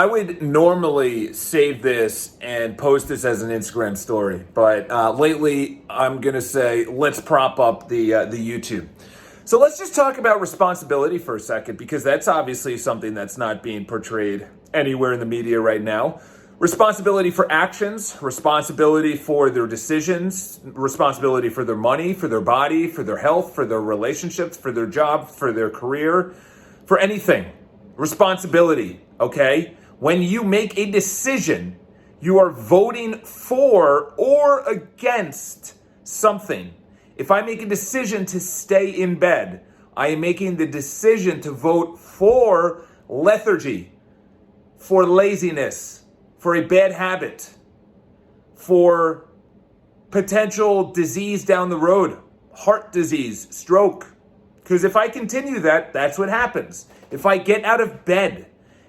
I would normally save this and post this as an Instagram story, but lately I'm gonna say let's prop up the YouTube. So let's just talk about responsibility for a second, because that's obviously something that's not being portrayed anywhere in the media right now. Responsibility for actions, responsibility for their decisions, responsibility for their money, for their body, for their health, for their relationships, for their job, for their career, for anything. Responsibility, okay? When you make a decision, you are voting for or against something. If I make a decision to stay in bed, I am making the decision to vote for lethargy, for laziness, for a bad habit, for potential disease down the road, heart disease, stroke. Because if I continue that, that's what happens. If I get out of bed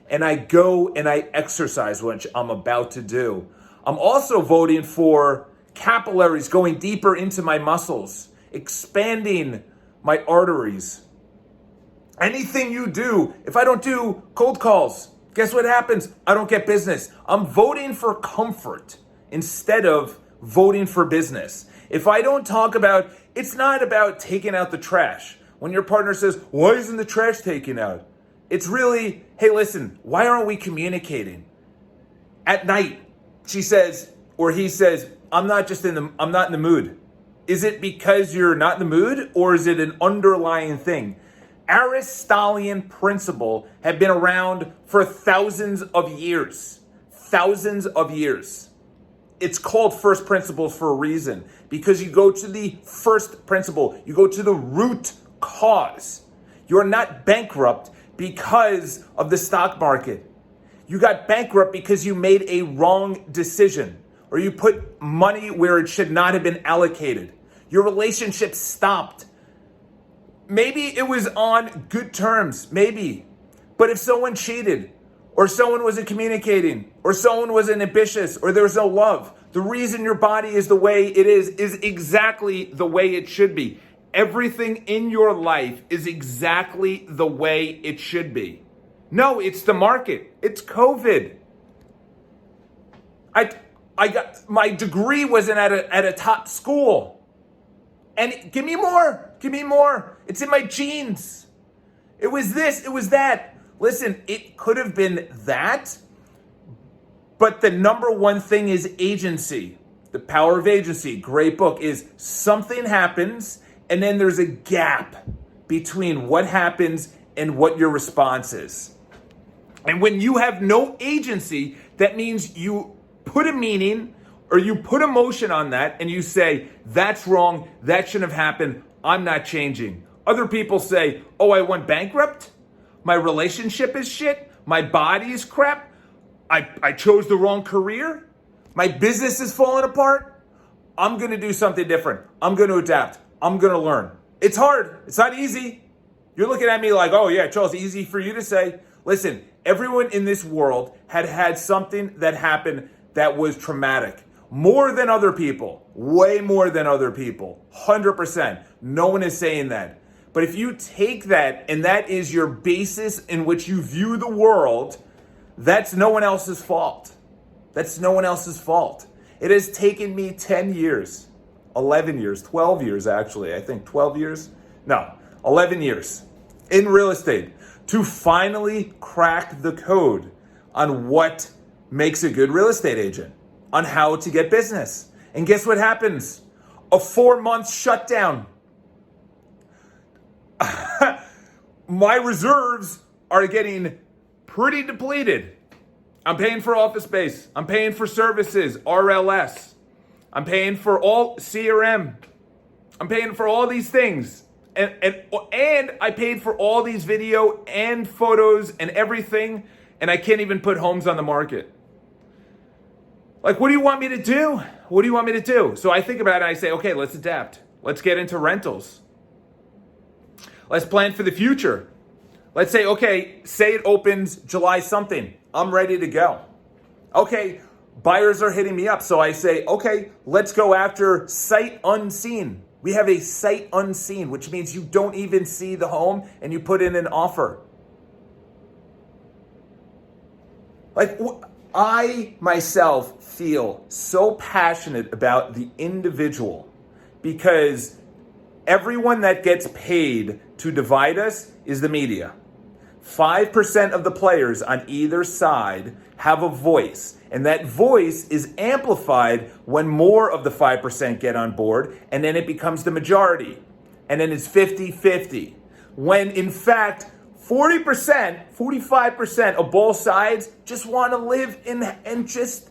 and I go and I exercise, which I'm about to do, I'm also voting for capillaries going deeper into my muscles, expanding my arteries. Anything you do, if I don't do cold calls, guess what happens? I don't get business. I'm voting for comfort instead of voting for business. If I don't talk about, it's not about taking out the trash. When your partner says, why isn't the trash taken out? It's really, hey, listen, why aren't we communicating? At night, she says, or he says, I'm not in the mood. Is it because you're not in the mood, or is it an underlying thing? Aristotelian principle have been around for thousands of years. Thousands of years. It's called first principles for a reason, because you go to the first principle, you go to the root cause. You're not bankrupt because of the stock market. You got bankrupt because you made a wrong decision, or you put money where it should not have been allocated. Your relationship stopped. Maybe it was on good terms, maybe. But if someone cheated, or someone wasn't communicating, or someone wasn't ambitious, or there was no love, the reason your body is the way it is exactly the way it should be. Everything in your life is exactly the way it should be. No, it's the market. It's COVID. I got my degree wasn't at a top school. And give me more. Give me more. It's in my genes. It was this, it was that. Listen, it could have been that, but the number one thing is agency. The Power of Agency, great book, is something happens and then there's a gap between what happens and what your response is. And when you have no agency, that means you put a meaning or you put emotion on that and you say, that's wrong, that shouldn't have happened, I'm not changing. Other people say, oh, I went bankrupt? My relationship is shit? My body is crap? I chose the wrong career? My business is falling apart? I'm gonna do something different. I'm gonna adapt. I'm gonna learn. It's hard. It's not easy. You're looking at me like, oh yeah, Charles, easy for you to say. Listen, everyone in this world had something that happened that was traumatic. More than other people. Way more than other people. 100%. No one is saying that. But if you take that and that is your basis in which you view the world, that's no one else's fault. That's no one else's fault. It has taken me 10 years, 11 years, 12 years actually, I think 12 years? No, 11 years in real estate to finally crack the code on what makes a good real estate agent, on how to get business. And guess what happens? A 4-month shutdown. My reserves are getting pretty depleted. I'm paying for office space. I'm paying for services, RLS. I'm paying for all CRM. I'm paying for all these things. And I paid for all these video and photos and everything, and I can't even put homes on the market. Like, what do you want me to do? What do you want me to do? So I think about it and I say, okay, let's adapt. Let's get into rentals. Let's plan for the future. Let's say, okay, say it opens July something. I'm ready to go. Okay, buyers are hitting me up. So I say, okay, let's go after sight unseen. We have a sight unseen, which means you don't even see the home and you put in an offer. Like, I myself feel so passionate about the individual because everyone that gets paid to divide us is the media. 5% of the players on either side have a voice, and that voice is amplified when more of the 5% get on board, and then it becomes the majority, and then it's 50-50. When in fact, 40%, 45% of both sides just want to live and just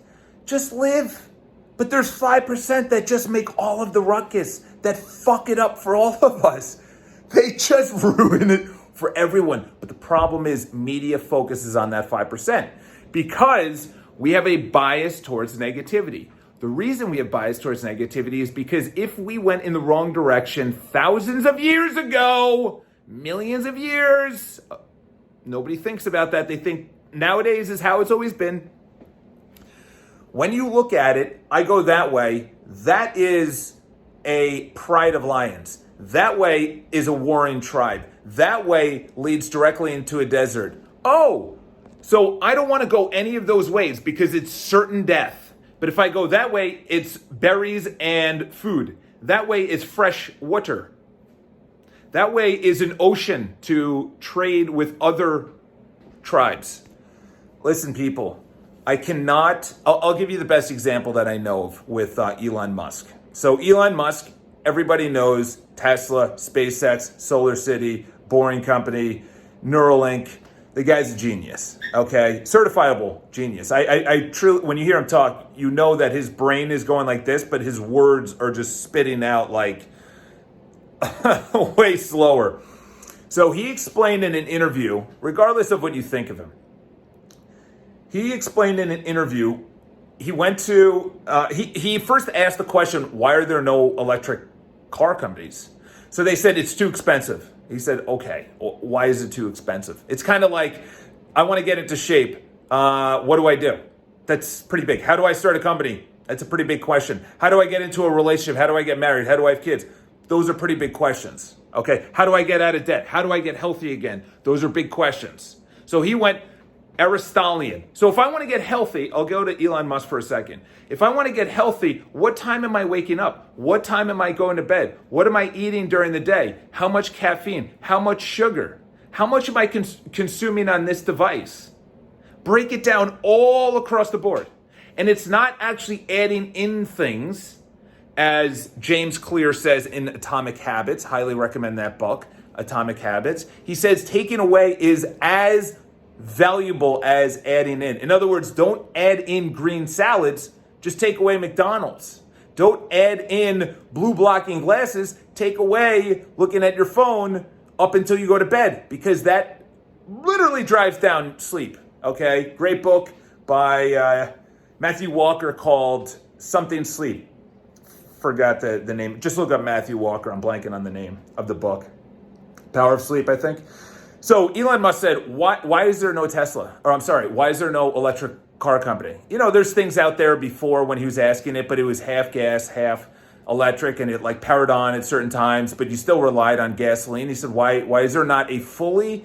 live. But there's 5% that just make all of the ruckus, that fuck it up for all of us. They just ruin it for everyone. But the problem is media focuses on that 5% because we have a bias towards negativity. The reason we have bias towards negativity is because if we went in the wrong direction thousands of years ago, millions of years, nobody thinks about that. They think nowadays is how it's always been. When you look at it, I go that way. That is a pride of lions. That way is a warring tribe. That way leads directly into a desert. Oh, so I don't want to go any of those ways because it's certain death. But if I go that way, it's berries and food. That way is fresh water. That way is an ocean to trade with other tribes. Listen, people, I'll give you the best example that I know of with Elon Musk. So Elon Musk, everybody knows Tesla, SpaceX, Solar City, Boring Company, Neuralink. The guy's a genius, okay? Certifiable genius. I truly, when you hear him talk, you know that his brain is going like this, but his words are just spitting out like way slower. So he explained in an interview, regardless of what you think of him, he explained in an interview, he went to, he first asked the question, why are there no electric car companies? So they said, it's too expensive. He said, okay, why is it too expensive? It's kind of like, I want to get into shape. What do I do? That's pretty big. How do I start a company? That's a pretty big question. How do I get into a relationship? How do I get married? How do I have kids? Those are pretty big questions. Okay. How do I get out of debt? How do I get healthy again? Those are big questions. So he went Aristotelian. So if I want to get healthy, I'll go to Elon Musk for a second. If I want to get healthy, what time am I waking up? What time am I going to bed? What am I eating during the day? How much caffeine? How much sugar? How much am I consuming on this device? Break it down all across the board. And it's not actually adding in things, as James Clear says in Atomic Habits. Highly recommend that book, Atomic Habits. He says taking away is as valuable as adding in. In other words, don't add in green salads, just take away McDonald's. Don't add in blue blocking glasses, take away looking at your phone up until you go to bed, because that literally drives down sleep. Okay, great book by Matthew Walker called Something Sleep. Forgot the name. Just look up Matthew Walker. I'm blanking on the name of the book. Power of Sleep, I think. So Elon Musk said, why is there no Tesla? Or I'm sorry, why is there no electric car company? You know, there's things out there before when he was asking it, but it was half gas, half electric, and it like powered on at certain times, but you still relied on gasoline. He said, why is there not a fully,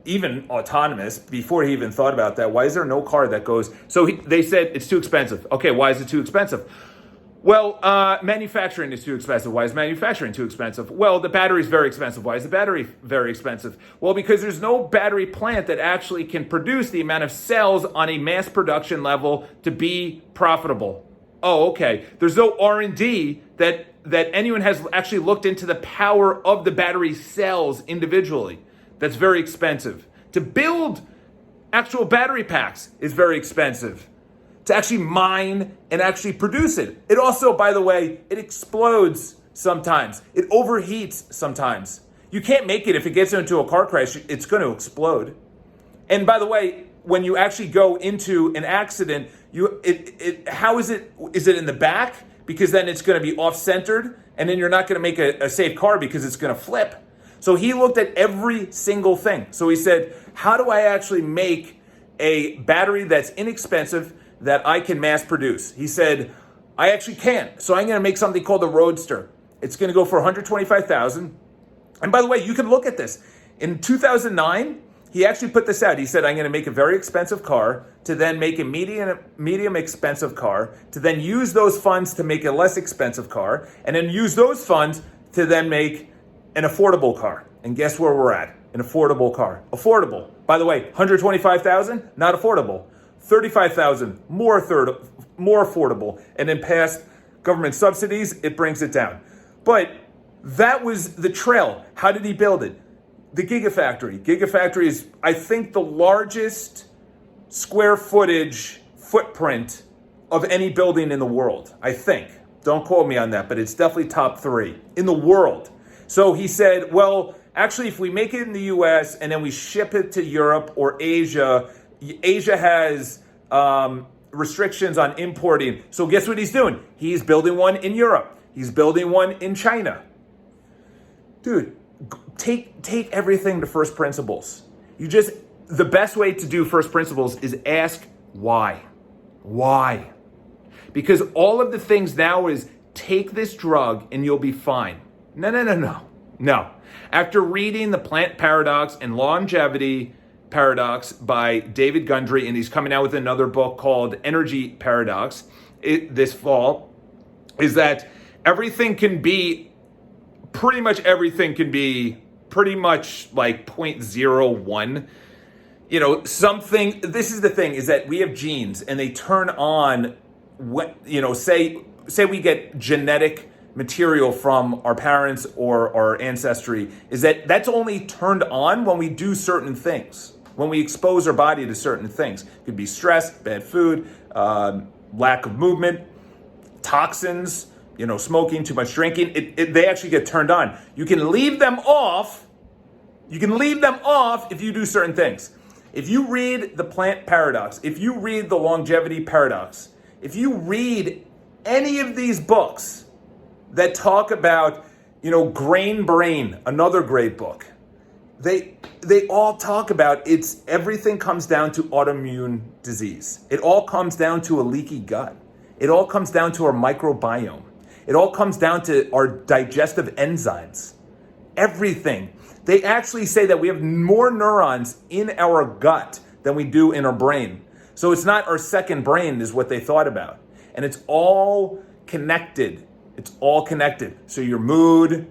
even autonomous, before he even thought about that, why is there no car that goes? So they said it's too expensive. Okay, why is it too expensive? Well, manufacturing is too expensive. Why is manufacturing too expensive? Well, the battery is very expensive. Why is the battery very expensive? Well, because there's no battery plant that actually can produce the amount of cells on a mass production level to be profitable. Oh, okay. There's no R&D that anyone has actually looked into the power of the battery cells individually. That's very expensive. To build actual battery packs is very expensive. To actually mine and actually produce it. It also, by the way, it explodes sometimes. It overheats sometimes. You can't make it if it gets into a car crash, it's going to explode. And by the way, when you actually go into an accident, how is it? Is it in the back? Because then it's going to be off-centered, and then you're not going to make a safe car because it's going to flip. So he looked at every single thing. So he said, how do I actually make a battery that's inexpensive that I can mass produce? He said, I actually can. So I'm going to make something called the Roadster. It's going to go for $125,000. And by the way, you can look at this. In 2009, He actually put this out. He said, I'm going to make a very expensive car, to then make a medium expensive car, to then use those funds to make a less expensive car, and then use those funds to then make an affordable car. And guess where we're at? An affordable car. Affordable. By the way, 125,000, not affordable. 35,000, more affordable. And then past government subsidies, it brings it down. But that was the trail. How did he build it? The Gigafactory. Gigafactory is, I think, the largest square footage footprint of any building in the world. I think. Don't quote me on that, but it's definitely top 3 in the world. So he said, well, actually, if we make it in the US and then we ship it to Europe or Asia, Asia has restrictions on importing. So guess what he's doing? He's building one in Europe. He's building one in China. Dude, take everything to first principles. The best way to do first principles is ask why. Why? Because all of the things now is take this drug and you'll be fine. No. After reading The Plant Paradox and Longevity Paradox by David Gundry, and he's coming out with another book called Energy Paradox this fall, is that pretty much everything can be pretty much like 0.01. This is the thing, is that we have genes and they turn on, say we get genetic material from our parents or our ancestry, is that's only turned on when we do certain things, when we expose our body to certain things. It could be stress, bad food, lack of movement, toxins, smoking, too much drinking. They actually get turned on. You can leave them off. If you do certain things. If you read The Plant Paradox, if you read The Longevity Paradox, if you read any of these books that talk about, Grain Brain, another great book, they all talk about everything comes down to autoimmune disease. It all comes down to a leaky gut. It all comes down to our microbiome. It all comes down to our digestive enzymes. Everything. They actually say that we have more neurons in our gut than we do in our brain. So it's not our second brain is what they thought about. And it's all connected. So your mood,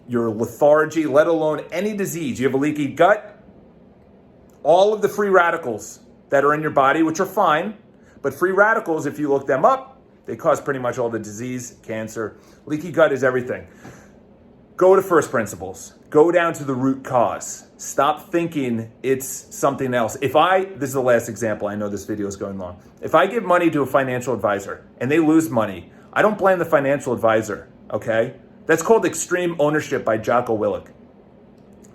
your lethargy, let alone any disease. You have a leaky gut, all of the free radicals that are in your body, which are fine, but free radicals, if you look them up, they cause pretty much all the disease, cancer. Leaky gut is everything. Go to first principles. Go down to the root cause. Stop thinking it's something else. This is the last example, I know this video is going long. If I give money to a financial advisor and they lose money, I don't blame the financial advisor, okay? That's called extreme ownership by Jocko Willink.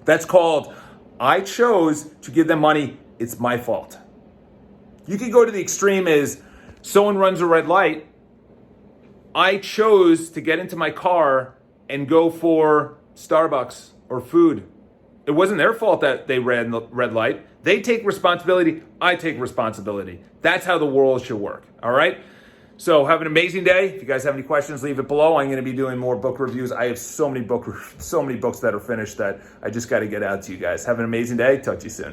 That's called, I chose to give them money, it's my fault. You can go to the extreme is, someone runs a red light, I chose to get into my car and go for Starbucks or food. It wasn't their fault that they ran the red light. They take responsibility, I take responsibility. That's how the world should work, all right? So have an amazing day. If you guys have any questions, leave it below. I'm going to be doing more book reviews. I have so many books that are finished that I just got to get out to you guys. Have an amazing day. Talk to you soon.